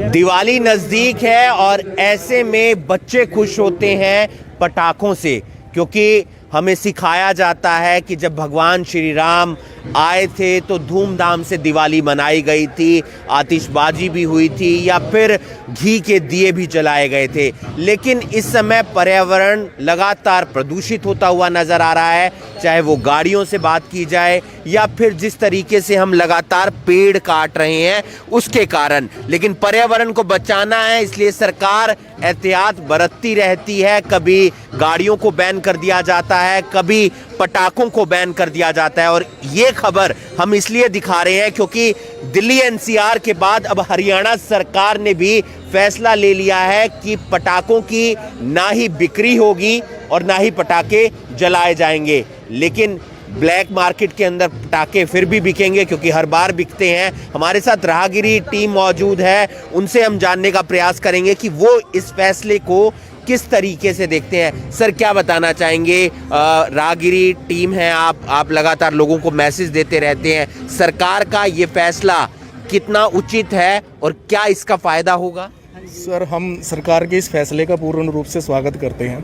दिवाली नज़दीक है और ऐसे में बच्चे खुश होते हैं पटाखों से, क्योंकि हमें सिखाया जाता है कि जब भगवान श्री राम आए थे तो धूमधाम से दिवाली मनाई गई थी, आतिशबाजी भी हुई थी या फिर घी के दिए भी जलाए गए थे। लेकिन इस समय पर्यावरण लगातार प्रदूषित होता हुआ नज़र आ रहा है, चाहे वो गाड़ियों से बात की जाए या फिर जिस तरीके से हम लगातार पेड़ काट रहे हैं उसके कारण। लेकिन पर्यावरण को बचाना है, इसलिए सरकार एहतियात बरतती रहती है। कभी गाड़ियों को बैन कर दिया जाता है, कभी पटाखों को बैन कर दिया जाता है। और ये खबर हम इसलिए दिखा रहे हैं क्योंकि दिल्ली एनसीआर के बाद अब हरियाणा सरकार ने भी फैसला ले लिया है कि पटाखों की ना ही बिक्री होगी और ना ही पटाखे जलाए जाएंगे। लेकिन ब्लैक मार्केट के अंदर पटाखे फिर भी बिकेंगे, क्योंकि हर बार बिकते हैं। हमारे साथ राहगिरी टीम मौजूद है, उनसे हम जानने का प्रयास करेंगे कि वो इस फैसले को किस तरीके से देखते हैं। सर, क्या बताना चाहेंगे? राहगिरी टीम है आप लगातार लोगों को मैसेज देते रहते हैं। सरकार का ये फैसला कितना उचित है और क्या इसका फ़ायदा होगा? सर, हम सरकार के इस फैसले का पूर्ण रूप से स्वागत करते हैं,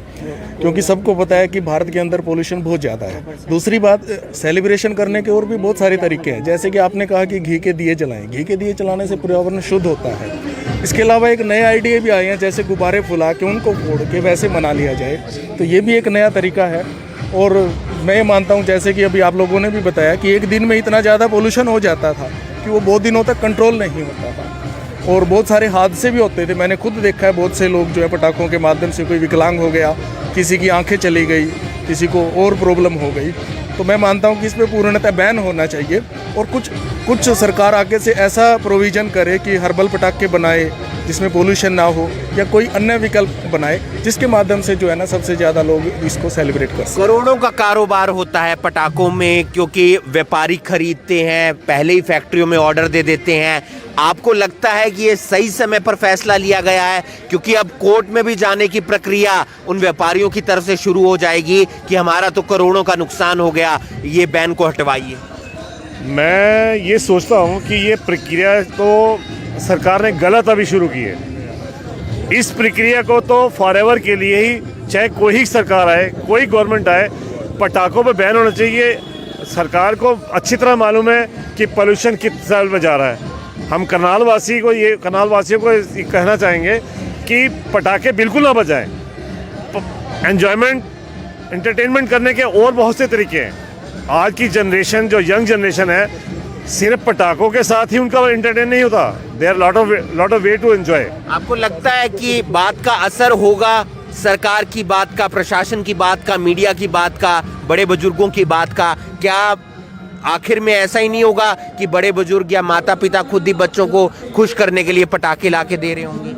क्योंकि सबको पता है कि भारत के अंदर पोल्यूशन बहुत ज़्यादा है। दूसरी बात, सेलिब्रेशन करने के और भी बहुत सारे तरीके हैं, जैसे कि आपने कहा कि घी के दिए जलाएं। घी के दिए जलाने से पर्यावरण शुद्ध होता है। इसके अलावा एक नए आइडिया भी आए हैं, जैसे गुब्बारे फुला के उनको फोड़ के वैसे मना लिया जाए, तो ये भी एक नया तरीका है। और मैं ये मानता हूँ, जैसे कि अभी आप लोगों ने भी बताया, कि एक दिन में इतना ज़्यादा पोल्यूशन हो जाता था कि वो बहुत दिनों तक कंट्रोल नहीं होता था और बहुत सारे हादसे भी होते थे। मैंने खुद देखा है, बहुत से लोग जो है पटाखों के माध्यम से, कोई विकलांग हो गया, किसी की आंखें चली गई, किसी को और प्रॉब्लम हो गई। तो मैं मानता हूं कि इस पे पूर्णतः बैन होना चाहिए और कुछ सरकार आगे से ऐसा प्रोविज़न करे कि हर्बल पटाखे बनाए जिसमें पोल्यूशन ना हो, या कोई अन्य विकल्प बनाए जिसके माध्यम से जो है ना सबसे ज़्यादा लोग इसको सेलिब्रेट कर सकें। करोड़ों का कारोबार होता है पटाखों में, क्योंकि व्यापारी खरीदते हैं, पहले ही फैक्ट्रियों में ऑर्डर दे देते हैं। आपको लगता है कि ये सही समय पर फैसला लिया गया है? क्योंकि अब कोर्ट में भी जाने की प्रक्रिया उन व्यापारियों की तरफ से शुरू हो जाएगी कि हमारा तो करोड़ों का नुकसान हो गया, ये बैन को हटवाइए। मैं ये सोचता हूँ कि ये प्रक्रिया तो सरकार ने गलत अभी शुरू की है। इस प्रक्रिया को तो फॉरएवर के लिए ही, चाहे कोई ही सरकार आए, कोई गवर्नमेंट आए, पटाखों पे बैन होना चाहिए। सरकार को अच्छी तरह मालूम है कि पोल्यूशन किस लेवल में जा रहा है। हम करनाल वासियों को ये कहना चाहेंगे कि पटाखे बिल्कुल ना बजाएं। एंजॉयमेंट, एंटरटेनमेंट करने के और बहुत से तरीके हैं। आज की जनरेशन, जो यंग जनरेशन है, सिर्फ पटाखों के साथ ही उनका एंटरटेन नहीं होता। There lot of way to enjoy. आपको लगता है कि बात का असर होगा, सरकार की बात का, प्रशासन की बात का, मीडिया की बात का, बड़े बुजुर्गों की बात का? क्या आखिर में ऐसा ही नहीं होगा कि बड़े बुजुर्ग या माता पिता खुद ही बच्चों को खुश करने के लिए पटाखे ला के दे रहे होंगे?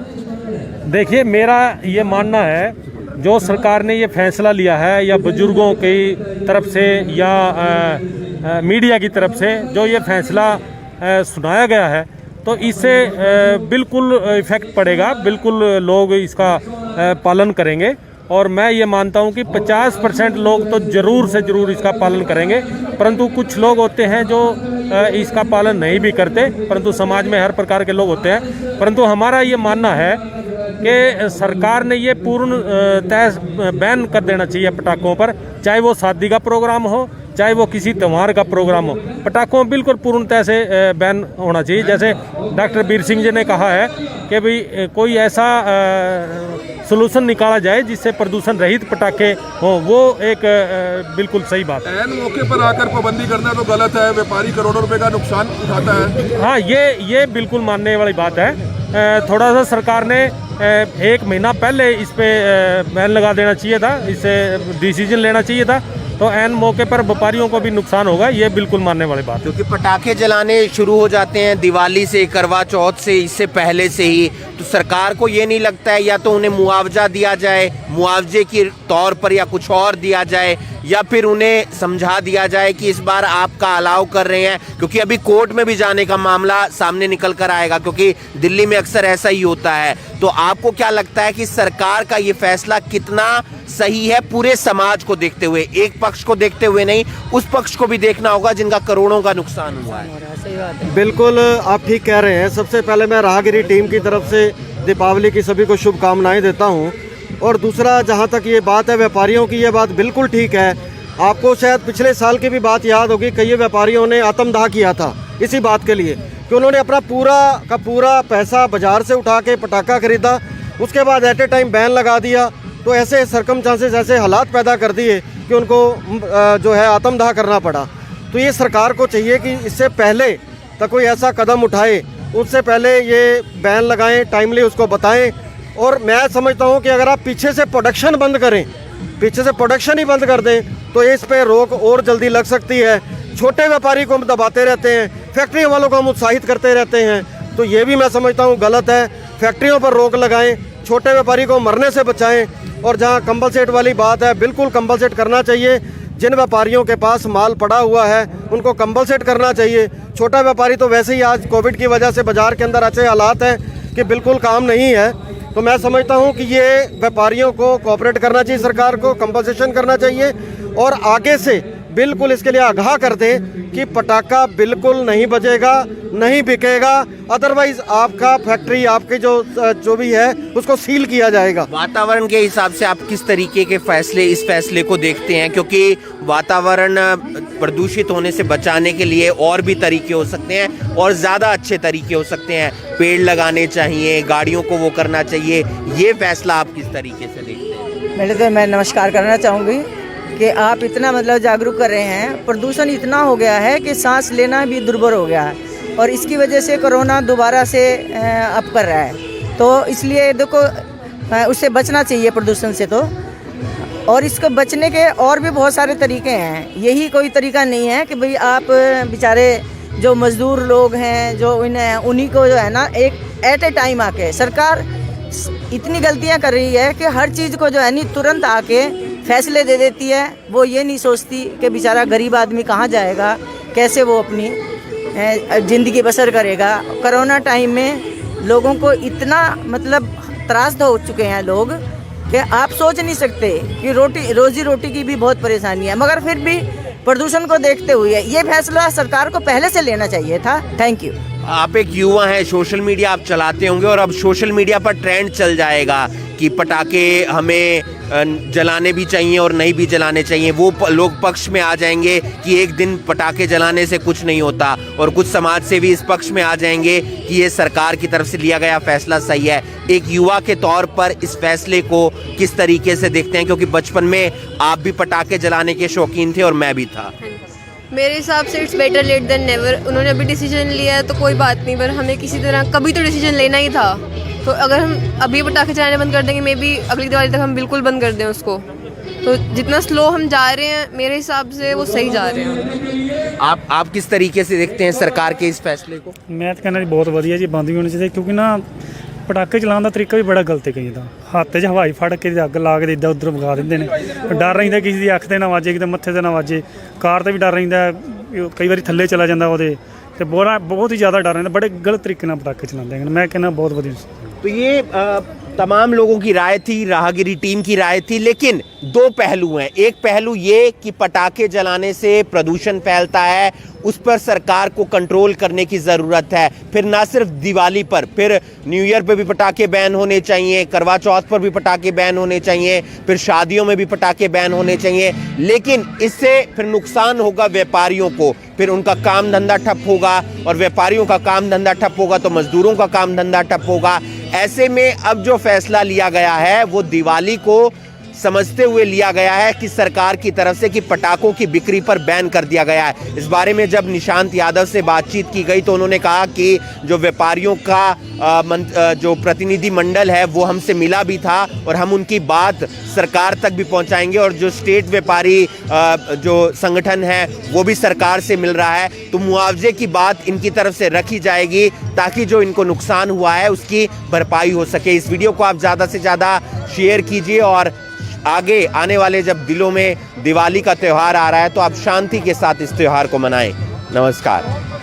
देखिए, मेरा ये मानना है, जो सरकार ने ये फैसला लिया है, या बुजुर्गों की तरफ से या मीडिया की तरफ से जो ये फैसला सुनाया गया है, तो इससे बिल्कुल इफ़ेक्ट पड़ेगा, बिल्कुल लोग इसका पालन करेंगे। और मैं ये मानता हूँ कि 50% लोग तो ज़रूर से ज़रूर इसका पालन करेंगे, परंतु कुछ लोग होते हैं जो इसका पालन नहीं भी करते। परंतु समाज में हर प्रकार के लोग होते हैं। परंतु हमारा ये मानना है कि सरकार ने ये पूर्ण तय बैन कर देना चाहिए पटाखों पर, चाहे वो शादी का प्रोग्राम हो, चाहे वो किसी त्यौहार का प्रोग्राम हो। पटाखों बिल्कुल पूर्णतः से बैन होना चाहिए। जैसे डॉक्टर बीर सिंह जी ने कहा है कि भाई कोई ऐसा सोल्यूशन निकाला जाए जिससे प्रदूषण रहित पटाखे हों, वो एक बिल्कुल सही बात है। ऐन मौके पर आकर पाबंदी करना तो गलत है, व्यापारी करोड़ों रुपए का नुकसान उठाता है। हाँ, ये बिल्कुल मानने वाली बात है। थोड़ा सा सरकार ने 1 महीना पहले इस पे बैन लगा देना चाहिए था, इससे डिसीजन लेना चाहिए था, तो ऐन मौके पर व्यापारियों को भी नुकसान होगा। ये बिल्कुल मानने वाली बात है, क्योंकि पटाखे जलाने शुरू हो जाते हैं दिवाली से, करवा चौथ से, इससे पहले से ही। तो सरकार को ये नहीं लगता है या तो उन्हें मुआवजा दिया जाए, मुआवजे के तौर पर, या कुछ और दिया जाए, या फिर उन्हें समझा दिया जाए कि इस बार आपका अलाउ कर रहे हैं, क्योंकि अभी कोर्ट में भी जाने का मामला सामने निकल कर आएगा, क्योंकि दिल्ली में अक्सर ऐसा ही होता है। तो आपको क्या लगता है कि सरकार का ये फैसला कितना सही है पूरे समाज को देखते हुए? एक पक्ष को देखते हुए नहीं, उस पक्ष को भी देखना होगा जिनका करोड़ों का नुकसान हुआ है। बिल्कुल आप ठीक कह रहे हैं। सबसे पहले मैं राहगिरी टीम की तरफ से दीपावली की सभी को शुभकामनाएं देता हूं। और दूसरा, जहां तक ये बात है व्यापारियों की, ये बात बिल्कुल ठीक है। आपको शायद पिछले साल की भी बात याद होगी, कई व्यापारियों ने आत्मदाह किया था इसी बात के लिए कि उन्होंने अपना पूरा का पूरा पैसा बाजार से उठा के पटाखा खरीदा, उसके बाद एट ए टाइम बैन लगा दिया। तो ऐसे सरकमस्टांसेस, ऐसे हालात पैदा कर दिए कि उनको जो है आत्मदाह करना पड़ा। तो ये सरकार को चाहिए कि इससे पहले तक कोई ऐसा कदम उठाए, उससे पहले ये बैन लगाएं, टाइमली उसको बताएं। और मैं समझता हूँ कि अगर आप पीछे से प्रोडक्शन बंद करें, पीछे से प्रोडक्शन ही बंद कर दें, तो इस पे रोक और जल्दी लग सकती है। छोटे व्यापारी को हम दबाते रहते हैं, फैक्ट्री वालों को हम उत्साहित करते रहते हैं, तो ये भी मैं समझता हूँ गलत है। फैक्ट्रियों पर रोक लगाएं, छोटे व्यापारी को मरने से बचाएं। और जहाँ कंपलसेट वाली बात है, बिल्कुल कंपलसेट करना चाहिए। जिन व्यापारियों के पास माल पड़ा हुआ है उनको कंपलसेट करना चाहिए। छोटा व्यापारी तो वैसे ही आज कोविड की वजह से बाज़ार के अंदर ऐसे हालात हैं कि बिल्कुल काम नहीं है। तो मैं समझता हूं कि ये व्यापारियों को कोऑपरेट करना चाहिए, सरकार को कंपनसेशन करना चाहिए और आगे से बिल्कुल इसके लिए आगाह कर दें कि पटाखा बिल्कुल नहीं बजेगा, नहीं बिकेगा, अदरवाइज आपका फैक्ट्री, आपकी जो भी है उसको सील किया जाएगा। वातावरण के हिसाब से आप किस तरीके के फैसले, इस फैसले को देखते हैं? क्योंकि वातावरण प्रदूषित होने से बचाने के लिए और भी तरीके हो सकते हैं और ज़्यादा अच्छे तरीके हो सकते हैं। पेड़ लगाने चाहिए, गाड़ियों को वो करना चाहिए। ये फैसला आप किस तरीके से देखते हैं? पहले तो मैं नमस्कार करना चाहूँगी कि आप इतना मतलब जागरूक कर रहे हैं। प्रदूषण इतना हो गया है कि सांस लेना भी दुर्भर हो गया है और इसकी वजह से कोरोना दोबारा से अप कर रहा है। तो इसलिए देखो उससे बचना चाहिए प्रदूषण से। तो और इसको बचने के और भी बहुत सारे तरीके हैं, यही कोई तरीका नहीं है कि भाई आप बेचारे जो मज़दूर लोग हैं जो उन्हीं को जो है ना एक एट ए टाइम आके सरकार इतनी गलतियां कर रही है कि हर चीज़ को जो है नहीं तुरंत आके फैसले दे देती है। वो ये नहीं सोचती कि बेचारा गरीब आदमी कहाँ जाएगा, कैसे वो अपनी ज़िंदगी बसर करेगा। कोरोना टाइम में लोगों को इतना मतलब त्रास हो चुके हैं लोग कि आप सोच नहीं सकते कि रोजी रोटी की भी बहुत परेशानी है। मगर फिर भी प्रदूषण को देखते हुए ये फैसला सरकार को पहले से लेना चाहिए था। Thank you. आप एक युवा हैं, सोशल मीडिया आप चलाते होंगे और अब सोशल मीडिया पर ट्रेंड चल जाएगा कि पटाखे हमें जलाने भी चाहिए और नहीं भी जलाने चाहिए। वो लोग पक्ष में आ जाएंगे कि एक दिन पटाखे जलाने से कुछ नहीं होता और कुछ समाज सेवी इस पक्ष में आ जाएंगे कि ये सरकार की तरफ से लिया गया फैसला सही है। एक युवा के तौर पर इस फैसले को किस तरीके से देखते हैं? क्योंकि बचपन में आप भी पटाखे जलाने के शौकीन थे और मैं भी था। मेरे हिसाब से it's better late than never. उन्होंने अभी डिसीजन लिया है तो कोई बात नहीं, पर हमें किसी तरह कभी तो डिसीजन लेना ही था। तो अगर हम अभी पटाखे चलाने बंद कर देंगे, मे बी अगली दिवाली तक हम बिल्कुल बंद कर दें उसको। तो जितना स्लो हम जा रहे हैं मेरे हिसाब से वो सही जा रहे हैं। आप किस तरीके से देखते हैं सरकार के इस फैसले को? मैं तो कहना जी बहुत वधिया जी, बंद भी होनी चाहिए। क्योंकि ना पटाखे चलाਉਣ ਦਾ ਤਰੀਕਾ ਵੀ ਬੜਾ ਗਲਤ ਹੈ ਕਈ ਦਾ। ਹੱਥ 'ਚ ਹਵਾਈ ਫੜ ਕੇ ਅੱਗ ਲਾ ਕੇ ਇੱਦਾਂ ਉੱਧਰ ਵਗਾ ਦਿੰਦੇ ਨੇ। ਡਰ ਰਹਿੰਦਾ ਕਿਸੇ ਦੀ ਅੱਖ ਤੇ ਨਾ ਵਾਜੇ, ਕਿਤੇ ਮੱਥੇ ਤੇ ਨਾ ਵਾਜੇ। ਕਾਰ ਤੇ ਵੀ ਡਰ ਰਹਿੰਦਾ, ਕਈ ਵਾਰੀ ਥੱਲੇ ਚਲਾ ਜਾਂਦਾ ਉਹਦੇ ਤੇ ਬਹੁਤ ਹੀ ਜ਼ਿਆਦਾ ਡਰ ਰਹਿੰਦਾ। बड़े गलत तरीके ਨਾਲ पटाखे चलाते हैं। मैं कहना बहुत वधिया। तो ये तमाम लोगों की राय थी, राहगिरी टीम की राय थी, लेकिन दो पहलू हैं। एक पहलू ये कि पटाखे जलाने से प्रदूषण फैलता है, उस पर सरकार को कंट्रोल करने की ज़रूरत है। फिर ना सिर्फ दिवाली पर, फिर न्यू ईयर पर भी पटाखे बैन होने चाहिए, करवा चौथ पर भी पटाखे बैन होने चाहिए, फिर शादियों में भी पटाखे बैन होने चाहिए। लेकिन इससे फिर नुकसान होगा व्यापारियों को, फिर उनका काम धंधा ठप होगा और व्यापारियों का काम धंधा ठप होगा तो मजदूरों का काम धंधा ठप होगा। ऐसे में अब जो फैसला लिया गया है वो दिवाली को समझते हुए लिया गया है कि सरकार की तरफ से कि पटाखों की बिक्री पर बैन कर दिया गया है। इस बारे में जब निशांत यादव से बातचीत की गई तो उन्होंने कहा कि जो व्यापारियों का जो प्रतिनिधि मंडल है वो हमसे मिला भी था और हम उनकी बात सरकार तक भी पहुंचाएंगे और जो स्टेट व्यापारी जो संगठन है वो भी सरकार से मिल रहा है, तो मुआवजे की बात इनकी तरफ से रखी जाएगी ताकि जो इनको नुकसान हुआ है उसकी भरपाई हो सके। इस वीडियो को आप ज़्यादा से ज़्यादा शेयर कीजिए और आगे आने वाले जब दिलों में दिवाली का त्यौहार आ रहा है तो आप शांति के साथ इस त्यौहार को मनाएं। नमस्कार।